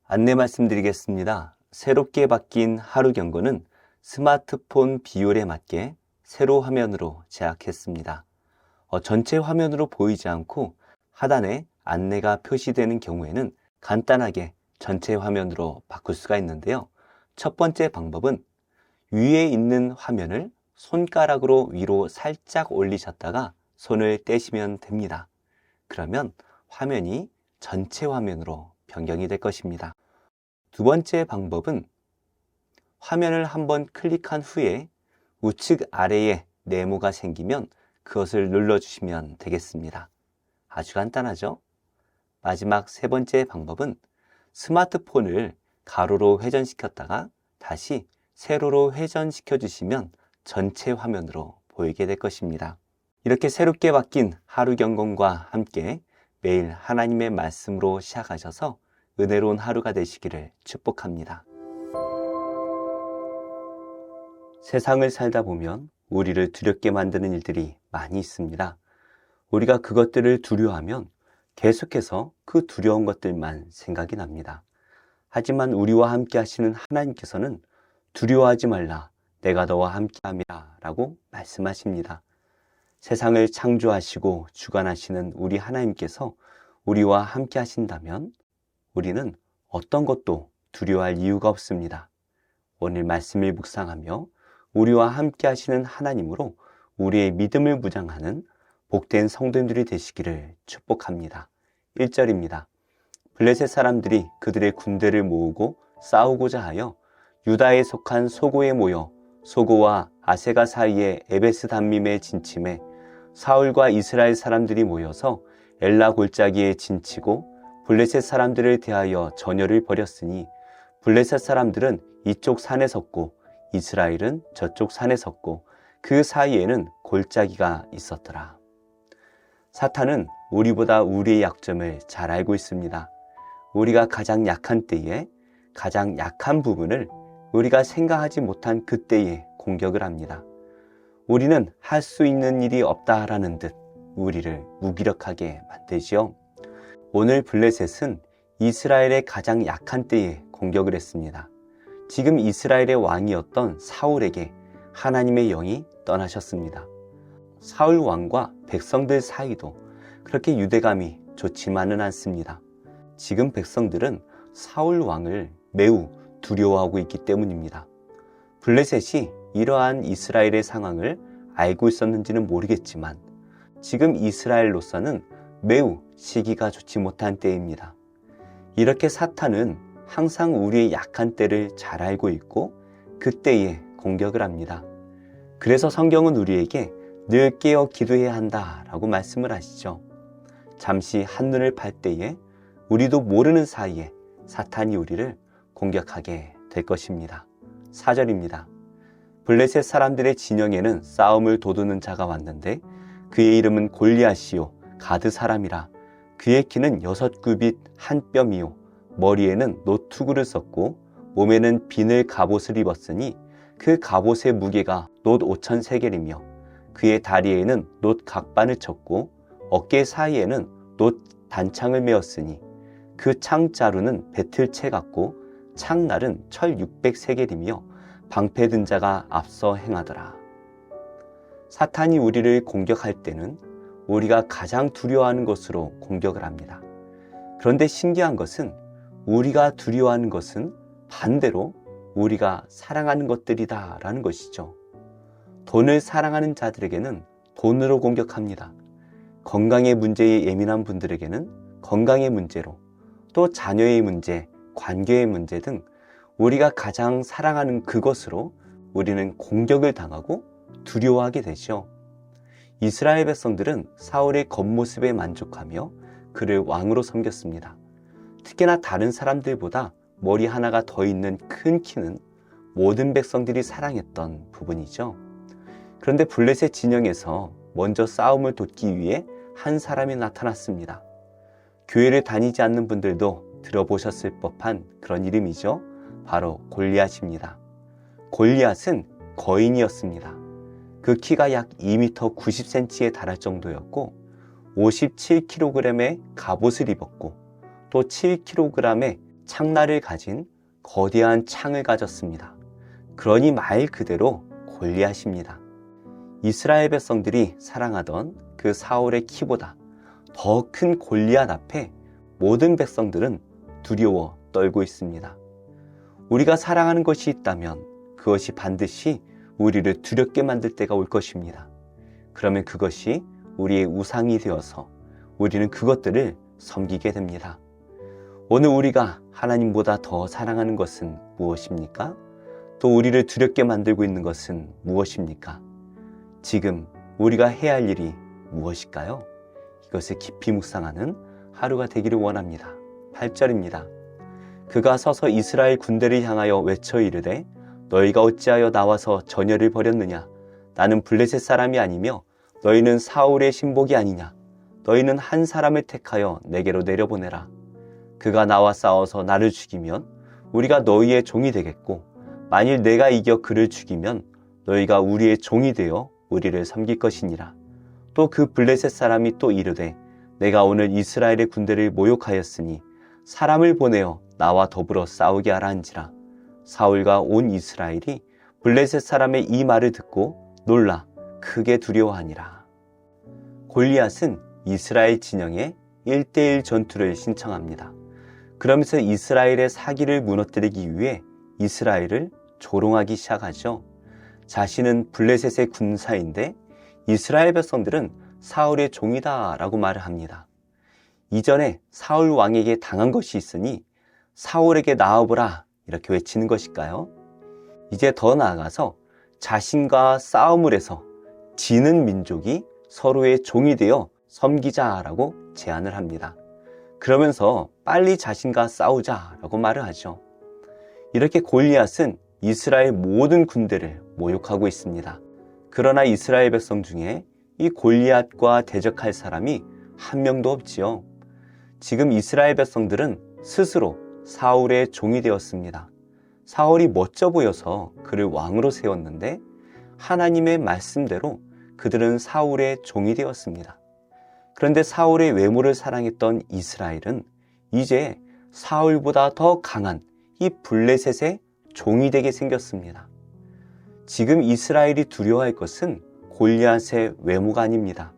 안내 말씀드리겠습니다. 새롭게 바뀐 하루 경고는 스마트폰 비율에 맞게 세로 화면으로 제작했습니다. 전체 화면으로 보이지 않고 하단에 안내가 표시되는 경우에는 간단하게 전체 화면으로 바꿀 수가 있는데요. 첫 번째 방법은 위에 있는 화면을 손가락으로 위로 살짝 올리셨다가 손을 떼시면 됩니다. 그러면 화면이 전체 화면으로 변경이 될 것입니다. 두 번째 방법은 화면을 한번 클릭한 후에 우측 아래에 네모가 생기면 그것을 눌러주시면 되겠습니다. 아주 간단하죠? 마지막 세 번째 방법은 스마트폰을 가로로 회전시켰다가 다시 세로로 회전시켜 주시면 전체 화면으로 보이게 될 것입니다. 이렇게 새롭게 바뀐 하루 경공과 함께 매일 하나님의 말씀으로 시작하셔서 은혜로운 하루가 되시기를 축복합니다. 세상을 살다 보면 우리를 두렵게 만드는 일들이 많이 있습니다. 우리가 그것들을 두려워하면 계속해서 그 두려운 것들만 생각이 납니다. 하지만 우리와 함께 하시는 하나님께서는 두려워하지 말라, 내가 너와 함께 함이라 라고 말씀하십니다. 세상을 창조하시고 주관하시는 우리 하나님께서 우리와 함께 하신다면 우리는 어떤 것도 두려워할 이유가 없습니다. 오늘 말씀을 묵상하며 우리와 함께 하시는 하나님으로 우리의 믿음을 무장하는 복된 성도님들이 되시기를 축복합니다. 1절입니다. 블레셋 사람들이 그들의 군대를 모으고 싸우고자 하여 유다에 속한 소고에 모여 소고와 아세가 사이에 에베스 담밈에 진침해 사울과 이스라엘 사람들이 모여서 엘라 골짜기에 진치고 블레셋 사람들을 대하여 전열을 벌였으니 블레셋 사람들은 이쪽 산에 섰고 이스라엘은 저쪽 산에 섰고 그 사이에는 골짜기가 있었더라. 사탄은 우리보다 우리의 약점을 잘 알고 있습니다. 우리가 가장 약한 때에 가장 약한 부분을 우리가 생각하지 못한 그때에 공격을 합니다. 우리는 할 수 있는 일이 없다라는 듯 우리를 무기력하게 만들지요. 오늘 블레셋은 이스라엘의 가장 약한 때에 공격을 했습니다. 지금 이스라엘의 왕이었던 사울에게 하나님의 영이 떠나셨습니다. 사울 왕과 백성들 사이도 그렇게 유대감이 좋지만은 않습니다. 지금 백성들은 사울 왕을 매우 두려워하고 있기 때문입니다. 블레셋이 이러한 이스라엘의 상황을 알고 있었는지는 모르겠지만 지금 이스라엘로서는 매우 시기가 좋지 못한 때입니다. 이렇게 사탄은 항상 우리의 약한 때를 잘 알고 있고 그때에 공격을 합니다. 그래서 성경은 우리에게 늘 깨어 기도해야 한다라고 말씀을 하시죠. 잠시 한눈을 팔 때에 우리도 모르는 사이에 사탄이 우리를 공격하게 될 것입니다. 4절입니다. 블레셋 사람들의 진영에는 싸움을 도두는 자가 왔는데 그의 이름은 골리앗이요 가드 사람이라. 그의 키는 6규빗 한 뼘이요 머리에는 노투구를 썼고 몸에는 비늘 갑옷을 입었으니 그 갑옷의 무게가 놋 5,000세겔이며 그의 다리에는 놋 각반을 쳤고 어깨 사이에는 놋 단창을 메었으니 그 창자루는 배틀채 같고 창날은 철 600세겔이며 방패 든 자가 앞서 행하더라. 사탄이 우리를 공격할 때는 우리가 가장 두려워하는 것으로 공격을 합니다. 그런데 신기한 것은 우리가 두려워하는 것은 반대로 우리가 사랑하는 것들이다 라는 것이죠. 돈을 사랑하는 자들에게는 돈으로 공격합니다. 건강의 문제에 예민한 분들에게는 건강의 문제로, 또 자녀의 문제, 관계의 문제 등 우리가 가장 사랑하는 그것으로 우리는 공격을 당하고 두려워하게 되죠. 이스라엘 백성들은 사울의 겉모습에 만족하며 그를 왕으로 섬겼습니다. 특히나 다른 사람들보다 머리 하나가 더 있는 큰 키는 모든 백성들이 사랑했던 부분이죠. 그런데 블레셋 진영에서 먼저 싸움을 돕기 위해 한 사람이 나타났습니다. 교회를 다니지 않는 분들도 들어보셨을 법한 그런 이름이죠. 바로 골리앗입니다. 골리앗은 거인이었습니다. 그 키가 약 2m 90cm에 달할 정도였고 57kg의 갑옷을 입었고 또 7kg의 창날을 가진 거대한 창을 가졌습니다. 그러니 말 그대로 골리앗입니다. 이스라엘 백성들이 사랑하던 그 사울의 키보다 더 큰 골리앗 앞에 모든 백성들은 두려워 떨고 있습니다. 우리가 사랑하는 것이 있다면 그것이 반드시 우리를 두렵게 만들 때가 올 것입니다. 그러면 그것이 우리의 우상이 되어서 우리는 그것들을 섬기게 됩니다. 오늘 우리가 하나님보다 더 사랑하는 것은 무엇입니까? 또 우리를 두렵게 만들고 있는 것은 무엇입니까? 지금 우리가 해야 할 일이 무엇일까요? 이것을 깊이 묵상하는 하루가 되기를 원합니다. 8절입니다. 그가 서서 이스라엘 군대를 향하여 외쳐 이르되 너희가 어찌하여 나와서 전열을 벌였느냐? 나는 블레셋 사람이 아니며 너희는 사울의 신복이 아니냐? 너희는 한 사람을 택하여 내게로 내려보내라. 그가 나와 싸워서 나를 죽이면 우리가 너희의 종이 되겠고 만일 내가 이겨 그를 죽이면 너희가 우리의 종이 되어 우리를 섬길 것이니라. 또 그 블레셋 사람이 또 이르되 내가 오늘 이스라엘의 군대를 모욕하였으니 사람을 보내어 나와 더불어 싸우게 하라 한지라. 사울과 온 이스라엘이 블레셋 사람의 이 말을 듣고 놀라 크게 두려워하니라. 골리앗은 이스라엘 진영에 1대1 전투를 신청합니다. 그러면서 이스라엘의 사기를 무너뜨리기 위해 이스라엘을 조롱하기 시작하죠. 자신은 블레셋의 군사인데 이스라엘 백성들은 사울의 종이다 라고 말을 합니다. 이전에 사울 왕에게 당한 것이 있으니 사울에게 나와보라 이렇게 외치는 것일까요? 이제 더 나아가서 자신과 싸움을 해서 지는 민족이 서로의 종이 되어 섬기자라고 제안을 합니다. 그러면서 빨리 자신과 싸우자라고 말을 하죠. 이렇게 골리앗은 이스라엘 모든 군대를 모욕하고 있습니다. 그러나 이스라엘 백성 중에 이 골리앗과 대적할 사람이 한 명도 없지요. 지금 이스라엘 백성들은 스스로 사울의 종이 되었습니다. 사울이 멋져 보여서 그를 왕으로 세웠는데 하나님의 말씀대로 그들은 사울의 종이 되었습니다. 그런데 사울의 외모를 사랑했던 이스라엘은 이제 사울보다 더 강한 이 블레셋의 종이 되게 생겼습니다. 지금 이스라엘이 두려워할 것은 골리앗의 외모가 아닙니다.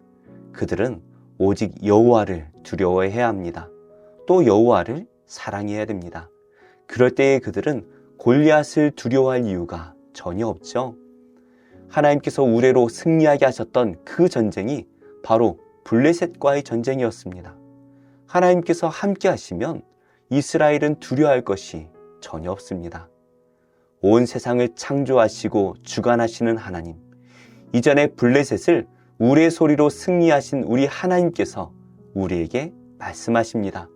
그들은 오직 여호와를 두려워해야 합니다. 또 여호와를 사랑해야 됩니다. 그럴 때에 그들은 골리앗을 두려워할 이유가 전혀 없죠. 하나님께서 우레로 승리하게 하셨던 그 전쟁이 바로 블레셋과의 전쟁이었습니다. 하나님께서 함께 하시면 이스라엘은 두려워할 것이 전혀 없습니다. 온 세상을 창조하시고 주관하시는 하나님, 이전에 블레셋을 우레 소리로 승리하신 우리 하나님께서 우리에게 말씀하십니다.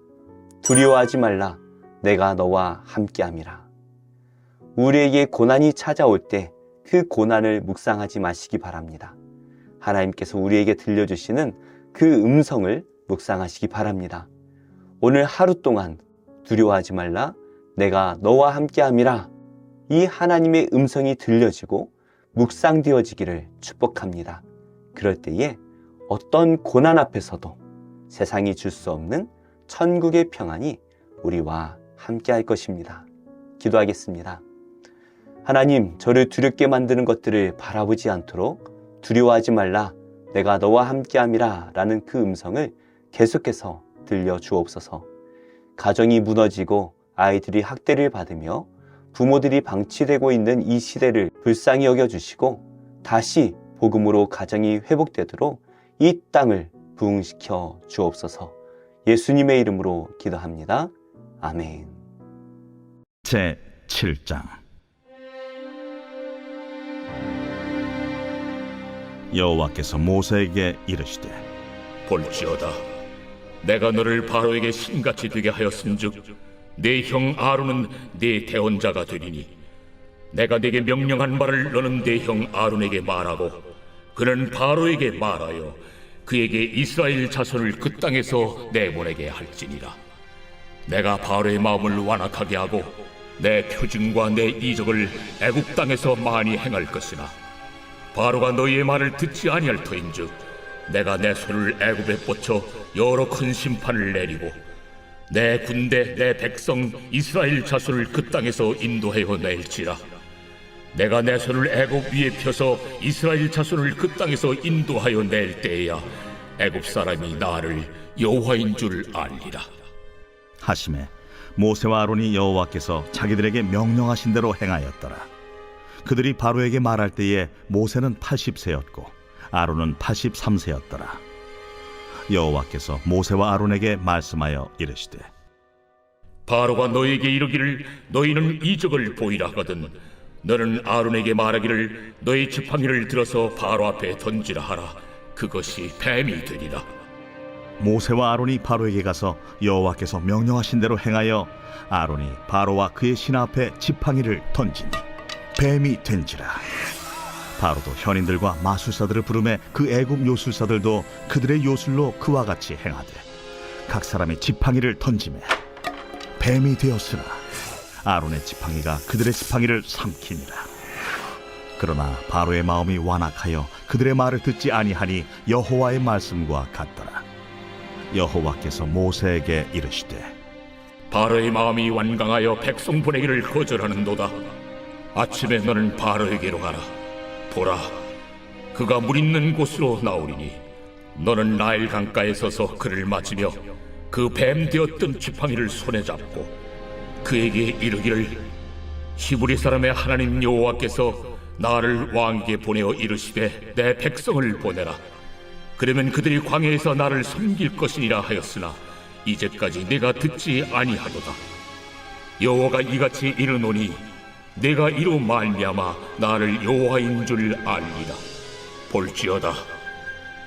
두려워하지 말라, 내가 너와 함께함이라. 우리에게 고난이 찾아올 때 그 고난을 묵상하지 마시기 바랍니다. 하나님께서 우리에게 들려주시는 그 음성을 묵상하시기 바랍니다. 오늘 하루 동안 두려워하지 말라, 내가 너와 함께함이라. 이 하나님의 음성이 들려지고 묵상되어지기를 축복합니다. 그럴 때에 어떤 고난 앞에서도 세상이 줄 수 없는 천국의 평안이 우리와 함께 할 것입니다. 기도하겠습니다. 하나님, 저를 두렵게 만드는 것들을 바라보지 않도록 두려워하지 말라, 내가 너와 함께함이라 라는 그 음성을 계속해서 들려주옵소서. 가정이 무너지고 아이들이 학대를 받으며 부모들이 방치되고 있는 이 시대를 불쌍히 여겨주시고 다시 복음으로 가정이 회복되도록 이 땅을 부흥시켜 주옵소서. 예수님의 이름으로 기도합니다. 아멘. 제 7장. 여호와께서 모세에게 이르시되 볼지어다, 내가 너를 바로에게 신같이 되게 하였은즉 네 형 아론은 네 대언자가 되리니 내가 네게 명령한 말을 너는 네 형 아론에게 말하고 그는 바로에게 말하여 그에게 이스라엘 자손을 그 땅에서 내보내게 할지니라. 내가 바로의 마음을 완악하게 하고 내 표징과 내 이적을 애굽 땅에서 많이 행할 것이나 바로가 너희의 말을 듣지 아니할 터인즉 내가 내 손을 애굽에 뻗쳐 여러 큰 심판을 내리고 내 군대 내 백성 이스라엘 자손을 그 땅에서 인도하여 낼지라. 내가 내 손을 애굽 위에 펴서 이스라엘 자손을 그 땅에서 인도하여 낼 때에야 애굽 사람이 나를 여호와인 줄 알리라. 하심에 모세와 아론이 여호와께서 자기들에게 명령하신 대로 행하였더라. 그들이 바로에게 말할 때에 모세는 80세였고 아론은 83세였더라. 여호와께서 모세와 아론에게 말씀하여 이르시되 바로가 너에게 이르기를 너희는 이적을 보이라 하거든 너는 아론에게 말하기를 너희 지팡이를 들어서 바로 앞에 던지라 하라. 그것이 뱀이 되리라. 모세와 아론이 바로에게 가서 여호와께서 명령하신 대로 행하여 아론이 바로와 그의 신 앞에 지팡이를 던지니 뱀이 된지라. 바로도 현인들과 마술사들을 부르매 그 애굽 요술사들도 그들의 요술로 그와 같이 행하되 각 사람이 지팡이를 던지매 뱀이 되었으나 아론의 지팡이가 그들의 지팡이를 삼키니라. 그러나 바로의 마음이 완악하여 그들의 말을 듣지 아니하니 여호와의 말씀과 같더라. 여호와께서 모세에게 이르시되 바로의 마음이 완강하여 백성 보내기를 거절하는도다. 아침에 너는 바로에게로 가라. 보라, 그가 물 있는 곳으로 나오리니 너는 나일 강가에 서서 그를 맞으며 그 뱀 되었던 지팡이를 손에 잡고 그에게 이르기를 히브리 사람의 하나님 여호와께서 나를 왕에게 보내어 이르시되 내 백성을 보내라. 그러면 그들이 광야에서 나를 섬길 것이니라 하였으나 이제까지 내가 듣지 아니하도다. 여호와가 이같이 이르노니 내가 이로 말미암아 나를 여호와인 줄 알리라. 볼지어다,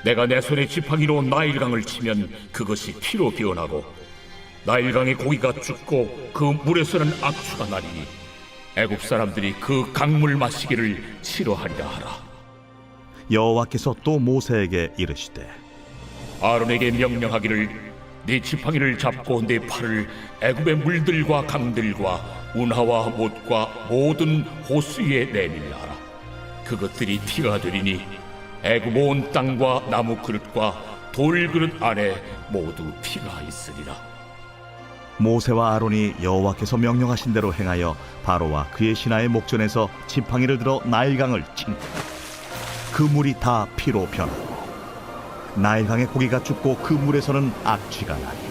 내가 내 손에 지팡이로 나일강을 치면 그것이 피로 변하고 나일강의 고기가 죽고 그 물에서는 악취가 나리니 애굽 사람들이 그 강물 마시기를 싫어하리라 하라. 여호와께서 또 모세에게 이르시되 아론에게 명령하기를 네 지팡이를 잡고 네 팔을 애굽의 물들과 강들과 운하와 못과 모든 호수 위에 내밀라 하라. 그것들이 피가 되리니 애굽 온 땅과 나무 그릇과 돌 그릇 안에 모두 피가 있으리라. 모세와 아론이 여호와께서 명령하신 대로 행하여 바로와 그의 신하의 목전에서 지팡이를 들어 나일강을 친고 그 물이 다 피로 변하고 나일강의 고기가 죽고 그 물에서는 악취가 나니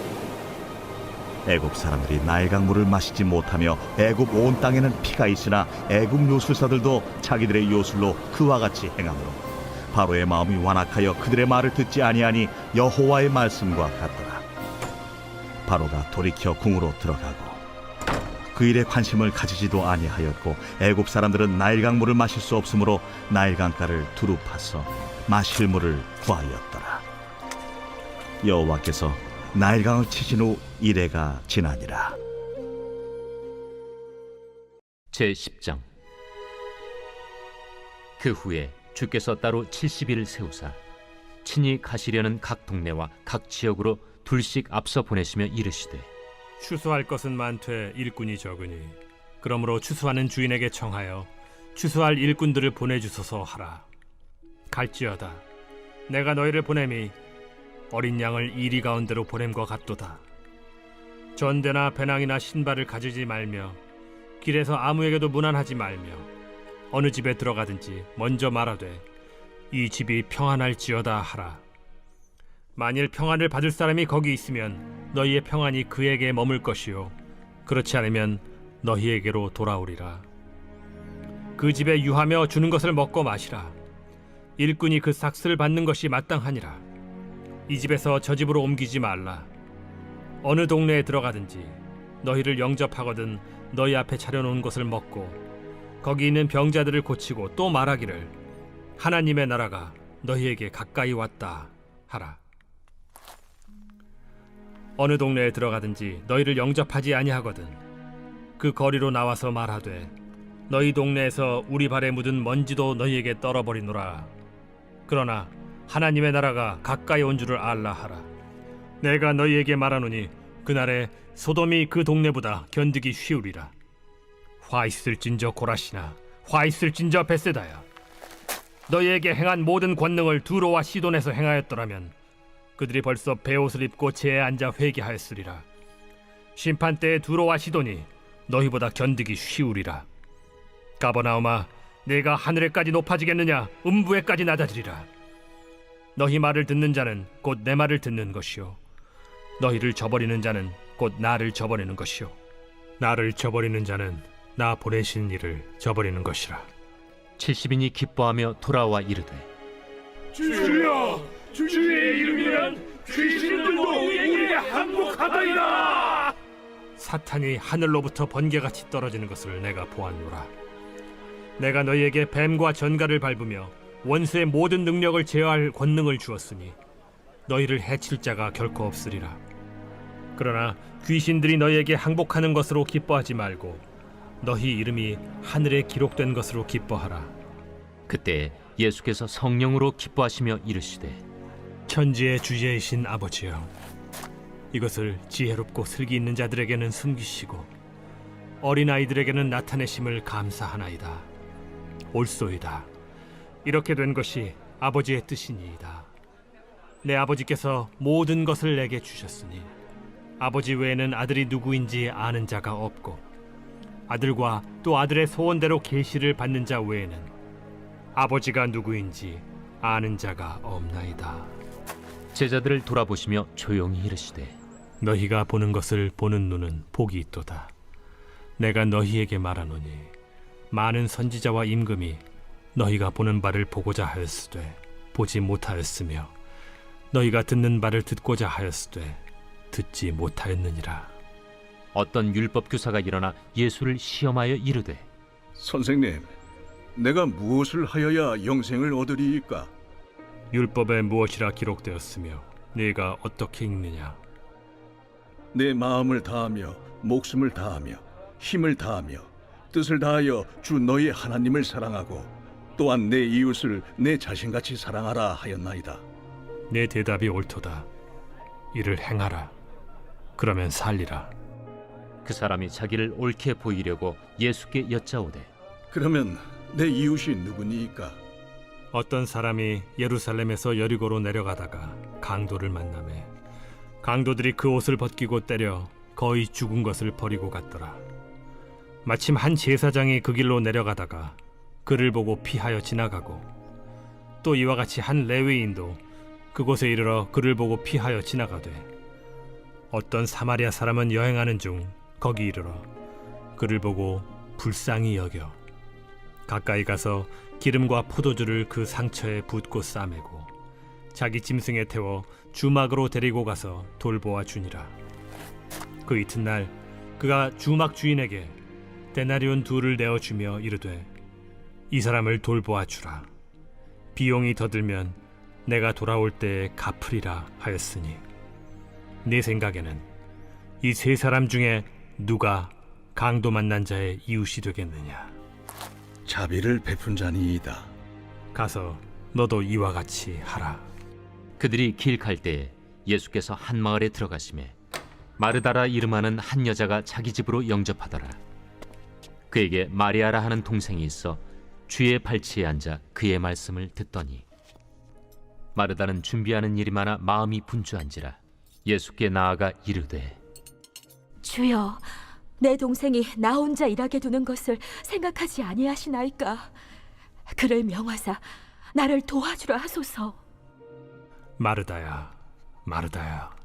애굽 사람들이 나일강 물을 마시지 못하며 애굽 온 땅에는 피가 있으나 애굽 요술사들도 자기들의 요술로 그와 같이 행하므로 바로의 마음이 완악하여 그들의 말을 듣지 아니하니 여호와의 말씀과 같더라. 바로가 돌이켜 궁으로 들어가고 그 일에 관심을 가지지도 아니하였고 애굽 사람들은 나일강 물을 마실 수 없으므로 나일강가를 두루 파서 마실 물을 구하였더라. 여호와께서 나일강을 치신 후 이레가 지나니라. 제10장. 그 후에 주께서 따로 70일을 세우사 친히 가시려는 각 동네와 각 지역으로 둘씩 앞서 보내시며 이르시되 추수할 것은 많되 일꾼이 적으니 그러므로 추수하는 주인에게 청하여 추수할 일꾼들을 보내주소서 하라. 갈지어다, 내가 너희를 보냄이 어린 양을 이리 가운데로 보냄과 같도다. 전대나 배낭이나 신발을 가지지 말며 길에서 아무에게도 문안하지 말며 어느 집에 들어가든지 먼저 말하되 이 집이 평안할지어다 하라. 만일 평안을 받을 사람이 거기 있으면 너희의 평안이 그에게 머물 것이요 그렇지 않으면 너희에게로 돌아오리라. 그 집에 유하며 주는 것을 먹고 마시라. 일꾼이 그 삭스를 받는 것이 마땅하니라. 이 집에서 저 집으로 옮기지 말라. 어느 동네에 들어가든지 너희를 영접하거든 너희 앞에 차려놓은 것을 먹고 거기 있는 병자들을 고치고 또 말하기를 하나님의 나라가 너희에게 가까이 왔다 하라. 어느 동네에 들어가든지 너희를 영접하지 아니하거든 그 거리로 나와서 말하되 너희 동네에서 우리 발에 묻은 먼지도 너희에게 떨어버리노라. 그러나 하나님의 나라가 가까이 온 줄을 알라 하라. 내가 너희에게 말하노니 그날에 소돔이 그 동네보다 견디기 쉬우리라. 화 있을진저 고라시나 화 있을진저 베세다야. 너희에게 행한 모든 권능을 두로와 시돈에서 행하였더라면 그들이 벌써 베옷을 입고 제에 앉아 회개하였으리라. 심판 때에 두로와 시돈이 너희보다 견디기 쉬우리라. 가버나움아, 내가 하늘에까지 높아지겠느냐? 음부에까지 낮아지리라. 너희 말을 듣는 자는 곧 내 말을 듣는 것이요, 너희를 저버리는 자는 곧 나를 저버리는 것이요, 나를 저버리는 자는 나 보내신 이를 저버리는 것이라. 70인이 기뻐하며 돌아와 이르되 주여, 주의 이름이란 귀신들도 우리에게 항복하다이다. 사탄이 하늘로부터 번개같이 떨어지는 것을 내가 보았노라. 내가 너희에게 뱀과 전갈을 밟으며 원수의 모든 능력을 제어할 권능을 주었으니 너희를 해칠 자가 결코 없으리라. 그러나 귀신들이 너희에게 항복하는 것으로 기뻐하지 말고 너희 이름이 하늘에 기록된 것으로 기뻐하라. 그때 예수께서 성령으로 기뻐하시며 이르시되 천지의 주제이신 아버지여, 이것을 지혜롭고 슬기 있는 자들에게는 숨기시고 어린아이들에게는 나타내심을 감사하나이다. 옳소이다. 이렇게 된 것이 아버지의 뜻이니이다. 내 아버지께서 모든 것을 내게 주셨으니 아버지 외에는 아들이 누구인지 아는 자가 없고 아들과 또 아들의 소원대로 계시를 받는 자 외에는 아버지가 누구인지 아는 자가 없나이다. 제자들을 돌아보시며 조용히 이르시되 너희가 보는 것을 보는 눈은 복이 있도다. 내가 너희에게 말하노니 많은 선지자와 임금이 너희가 보는 바를 보고자 하였으되 보지 못하였으며 너희가 듣는 바를 듣고자 하였으되 듣지 못하였느니라. 어떤 율법 교사가 일어나 예수를 시험하여 이르되 선생님, 내가 무엇을 하여야 영생을 얻으리이까? 율법에 무엇이라 기록되었으며 네가 어떻게 읽느냐? 내 마음을 다하며 목숨을 다하며 힘을 다하며 뜻을 다하여 주 너희 하나님을 사랑하고 또한 내 이웃을 내 자신같이 사랑하라 하였나이다. 내 대답이 옳도다. 이를 행하라. 그러면 살리라. 그 사람이 자기를 옳게 보이려고 예수께 여짜오되 그러면 내 이웃이 누구니이까? 어떤 사람이 예루살렘에서 여리고로 내려가다가 강도를 만나매 강도들이 그 옷을 벗기고 때려 거의 죽은 것을 버리고 갔더라. 마침 한 제사장이 그 길로 내려가다가 그를 보고 피하여 지나가고 또 이와 같이 한 레위인도 그곳에 이르러 그를 보고 피하여 지나가되 어떤 사마리아 사람은 여행하는 중 거기 이르러 그를 보고 불쌍히 여겨 가까이 가서 기름과 포도주를 그 상처에 붓고 싸매고 자기 짐승에 태워 주막으로 데리고 가서 돌보아 주니라. 그 이튿날 그가 주막 주인에게 데나리온 2를 내어주며 이르되 이 사람을 돌보아 주라. 비용이 더 들면 내가 돌아올 때에 갚으리라 하였으니 네 생각에는 이 세 사람 중에 누가 강도 만난 자의 이웃이 되겠느냐? 자비를 베푼 자니이다. 가서 너도 이와 같이 하라. 그들이 길 갈 때에 예수께서 한 마을에 들어가시매 마르다라 이름하는 한 여자가 자기 집으로 영접하더라. 그에게 마리아라 하는 동생이 있어 주의 발치에 앉아 그의 말씀을 듣더니 마르다는 준비하는 일이 많아 마음이 분주한지라 예수께 나아가 이르되 주여, 내 동생이 나 혼자 일하게 두는 것을 생각하지 아니하시나이까? 그를 명하사 나를 도와주라 하소서. 마르다야, 마르다야,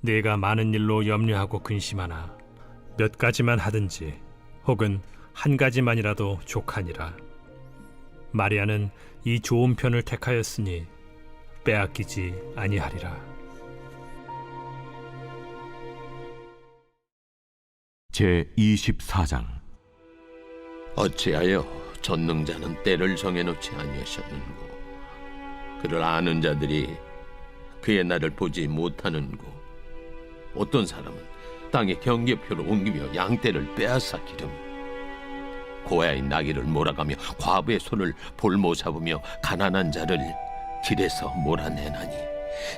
네가 많은 일로 염려하고 근심하나 몇 가지만 하든지 혹은 한 가지만이라도 족하니라. 마리아는 이 좋은 편을 택하였으니 빼앗기지 아니하리라. 제24장 어찌하여 전능자는 때를 정해놓지 아니하셨는고 그를 아는 자들이 그의 날을 보지 못하는고 어떤 사람은 땅에 경계표를 옮기며 양떼를 빼앗아 기르며 고아인 나귀를 몰아가며 과부의 손을 볼모 잡으며 가난한 자를 길에서 몰아내나니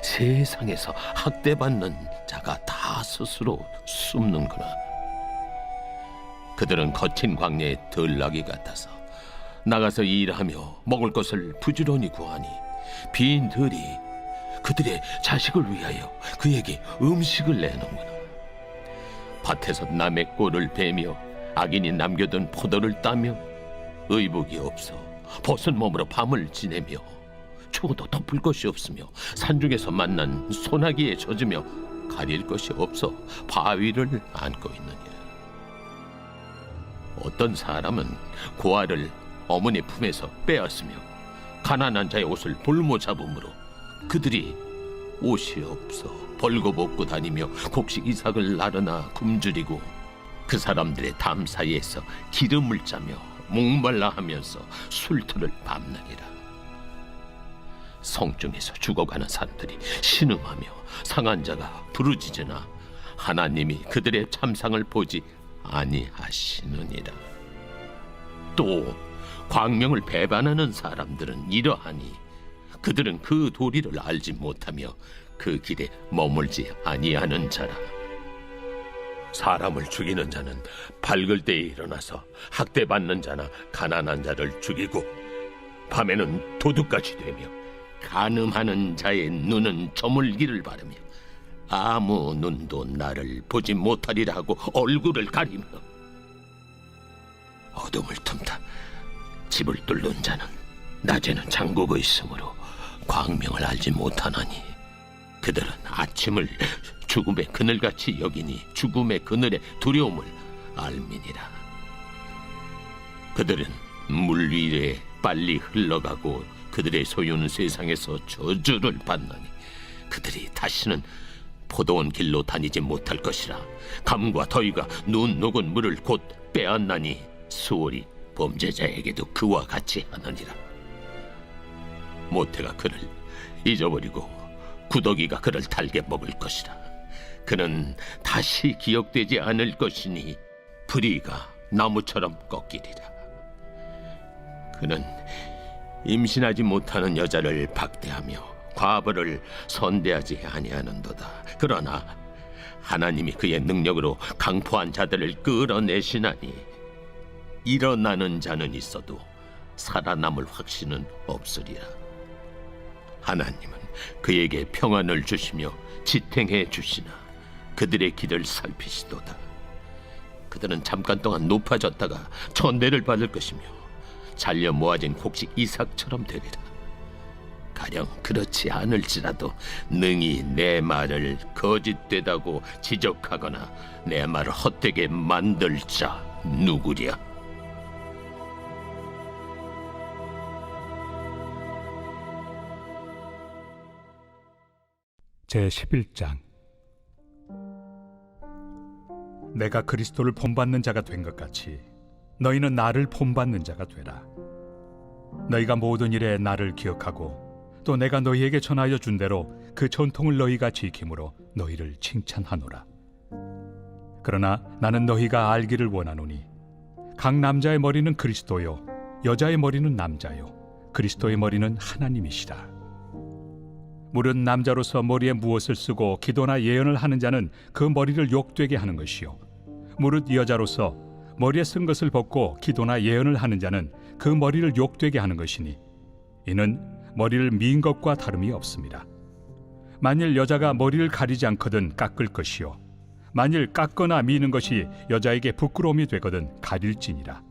세상에서 학대받는 자가 다 스스로 숨는구나. 그들은 거친 광야의 들나귀 같아서 나가서 일하며 먹을 것을 부지런히 구하니 빈들이 그들의 자식을 위하여 그에게 음식을 내놓는구나. 밭에서 남의 꼴을 베며 악인이 남겨둔 포도를 따며 의복이 없어 벗은 몸으로 밤을 지내며 추워도 덮을 것이 없으며 산중에서 만난 소나기에 젖으며 가릴 것이 없어 바위를 안고 있느니라. 어떤 사람은 고아를 어머니 품에서 빼앗으며 가난한 자의 옷을 볼모 잡음으로 그들이 옷이 없어 벌거벗고 다니며 곡식 이삭을 나르나 굶주리고 그 사람들의 담 사이에서 기름을 짜며 목말라 하면서 술터를 밤나니라. 성중에서 죽어가는 사람들이 신음하며 상한 자가 부르짖으나 하나님이 그들의 참상을 보지 아니하시느니라. 또 광명을 배반하는 사람들은 이러하니 그들은 그 도리를 알지 못하며 그 길에 머물지 아니하는 자라. 사람을 죽이는 자는 밝을 때에 일어나서 학대받는 자나 가난한 자를 죽이고 밤에는 도둑같이 되며 간음하는 자의 눈은 저물기를 바라며 아무 눈도 나를 보지 못하리라 하고 얼굴을 가리며 어둠을 틈타 집을 뚫는 자는 낮에는 잠그고 있으므로 광명을 알지 못하나니 그들은 아침을 죽음의 그늘같이 여기니 죽음의 그늘의 두려움을 알미니라. 그들은 물 위에 빨리 흘러가고 그들의 소유는 세상에서 저주를 받나니 그들이 다시는 포도원 길로 다니지 못할 것이라. 감과 더위가 눈 녹은 물을 곧 빼앗나니 수월이 범죄자에게도 그와 같이 하느니라. 모태가 그를 잊어버리고 구더기가 그를 달게 먹을 것이라. 그는 다시 기억되지 않을 것이니 불의가 나무처럼 꺾이리라. 그는 임신하지 못하는 여자를 박대하며 과부를 선대하지 아니하는도다. 그러나 하나님이 그의 능력으로 강포한 자들을 끌어내시나니 일어나는 자는 있어도 살아남을 확신은 없으리라. 하나님은 그에게 평안을 주시며 지탱해 주시나 그들의 길을 살피시도다. 그들은 잠깐 동안 높아졌다가 천대를 받을 것이며 잘려 모아진 곡식 이삭처럼 되리라. 가령 그렇지 않을지라도 능히 내 말을 거짓되다고 지적하거나 내 말을 헛되게 만들 자 누구랴. 제11장. 내가 그리스도를 본받는 자가 된 것 같이 너희는 나를 본받는 자가 되라. 너희가 모든 일에 나를 기억하고 또 내가 너희에게 전하여 준 대로 그 전통을 너희가 지킴으로 너희를 칭찬하노라. 그러나 나는 너희가 알기를 원하노니 각 남자의 머리는 그리스도요 여자의 머리는 남자요 그리스도의 머리는 하나님이시라. 무릇 남자로서 머리에 무엇을 쓰고 기도나 예언을 하는 자는 그 머리를 욕되게 하는 것이요 무릇 여자로서 머리에 쓴 것을 벗고 기도나 예언을 하는 자는 그 머리를 욕되게 하는 것이니 이는 머리를 민 것과 다름이 없습니다. 만일 여자가 머리를 가리지 않거든 깎을 것이요 만일 깎거나 미는 것이 여자에게 부끄러움이 되거든 가릴지니라.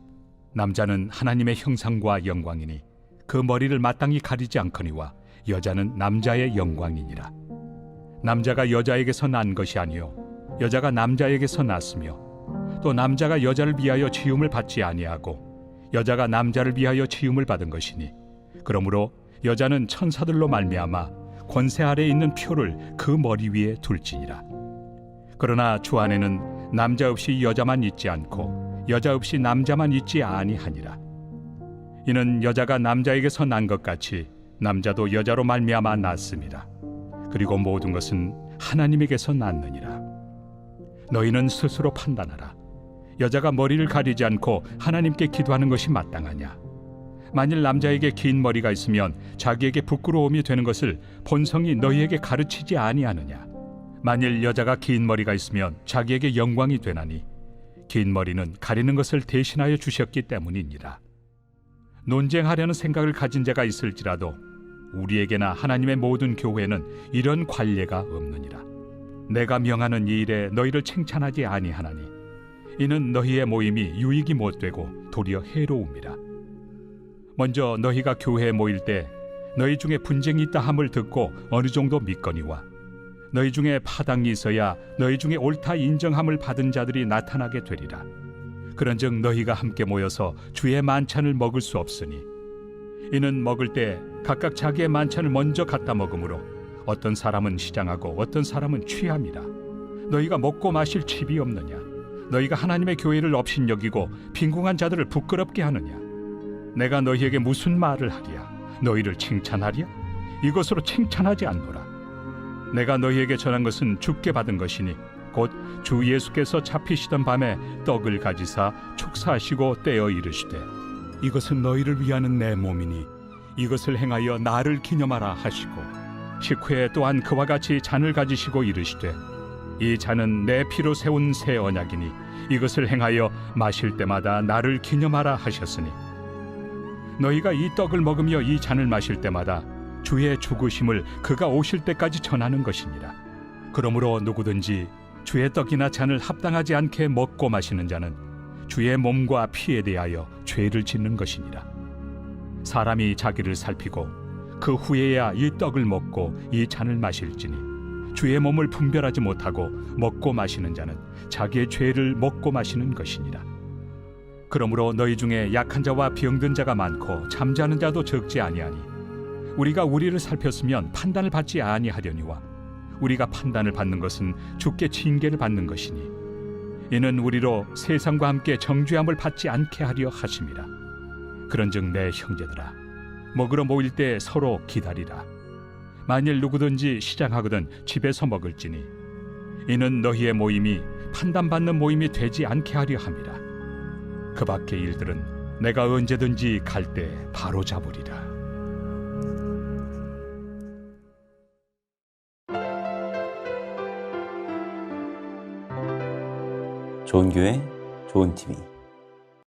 남자는 하나님의 형상과 영광이니 그 머리를 마땅히 가리지 않거니와 여자는 남자의 영광이니라. 남자가 여자에게서 난 것이 아니요 여자가 남자에게서 났으며 또 남자가 여자를 위하여 지음을 받지 아니하고 여자가 남자를 위하여 지음을 받은 것이니 그러므로 여자는 천사들로 말미암아 권세 아래에 있는 표를 그 머리 위에 둘지니라. 그러나 주 안에는 남자 없이 여자만 있지 않고 여자 없이 남자만 있지 아니하니라. 이는 여자가 남자에게서 난 것 같이 남자도 여자로 말미암아 났습니다. 그리고 모든 것은 하나님에게서 났느니라. 너희는 스스로 판단하라. 여자가 머리를 가리지 않고 하나님께 기도하는 것이 마땅하냐? 만일 남자에게 긴 머리가 있으면 자기에게 부끄러움이 되는 것을 본성이 너희에게 가르치지 아니하느냐? 만일 여자가 긴 머리가 있으면 자기에게 영광이 되나니 긴 머리는 가리는 것을 대신하여 주셨기 때문이니라. 논쟁하려는 생각을 가진 자가 있을지라도 우리에게나 하나님의 모든 교회는 이런 관례가 없느니라. 내가 명하는 이 일에 너희를 칭찬하지 아니하나니 이는 너희의 모임이 유익이 못되고 도리어 해로움이라. 먼저 너희가 교회에 모일 때 너희 중에 분쟁이 있다 함을 듣고 어느 정도 믿거니와 너희 중에 파당이 있어야 너희 중에 옳다 인정함을 받은 자들이 나타나게 되리라. 그런즉 너희가 함께 모여서 주의 만찬을 먹을 수 없으니 이는 먹을 때 각각 자기의 만찬을 먼저 갖다 먹으므로 어떤 사람은 시장하고 어떤 사람은 취함이라. 너희가 먹고 마실 칩이 없느냐? 너희가 하나님의 교회를 업신여기고 빈궁한 자들을 부끄럽게 하느냐? 내가 너희에게 무슨 말을 하랴? 너희를 칭찬하랴? 이것으로 칭찬하지 않노라. 내가 너희에게 전한 것은 주께 받은 것이니 곧 주 예수께서 잡히시던 밤에 떡을 가지사 축사하시고 떼어 이르시되 이것은 너희를 위하는 내 몸이니 이것을 행하여 나를 기념하라 하시고 식후에 또한 그와 같이 잔을 가지시고 이르시되 이 잔은 내 피로 세운 새 언약이니 이것을 행하여 마실 때마다 나를 기념하라 하셨으니 너희가 이 떡을 먹으며 이 잔을 마실 때마다 주의 죽으심을 그가 오실 때까지 전하는 것이니라. 그러므로 누구든지 주의 떡이나 잔을 합당하지 않게 먹고 마시는 자는 주의 몸과 피에 대하여 죄를 짓는 것이니라. 사람이 자기를 살피고 그 후에야 이 떡을 먹고 이 잔을 마실지니 주의 몸을 분별하지 못하고 먹고 마시는 자는 자기의 죄를 먹고 마시는 것이니라. 그러므로 너희 중에 약한 자와 병든 자가 많고 잠자는 자도 적지 아니하니 우리가 우리를 살폈으면 판단을 받지 아니하려니와 우리가 판단을 받는 것은 주께 징계를 받는 것이니 이는 우리로 세상과 함께 정죄함을 받지 않게 하려 하심이라. 그런즉 내 형제들아 먹으러 모일 때 서로 기다리라. 만일 누구든지 시장하거든 집에서 먹을지니 이는 너희의 모임이 판단받는 모임이 되지 않게 하려 함이라. 그 밖의 일들은 내가 언제든지 갈 때 바로 잡으리라. 좋은 교회, 좋은 TV.